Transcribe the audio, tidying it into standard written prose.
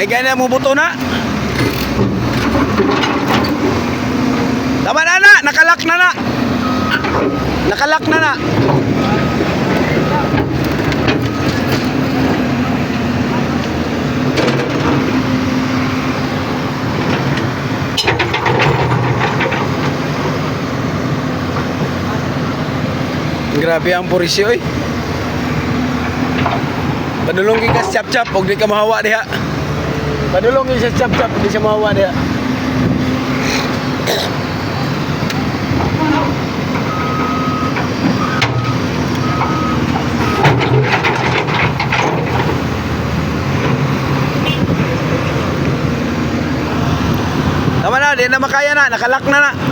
May ganyan mo buto na. Tama na, nakalak na. Nakalak na. Grabe ang purisyo oy. Padulong ka sa chap-chap, huwag di ka mahawa diha. Padulong ka sa chap-chap, hindi siya mahawa diha. Tama na, di na makaya na, nakalak na.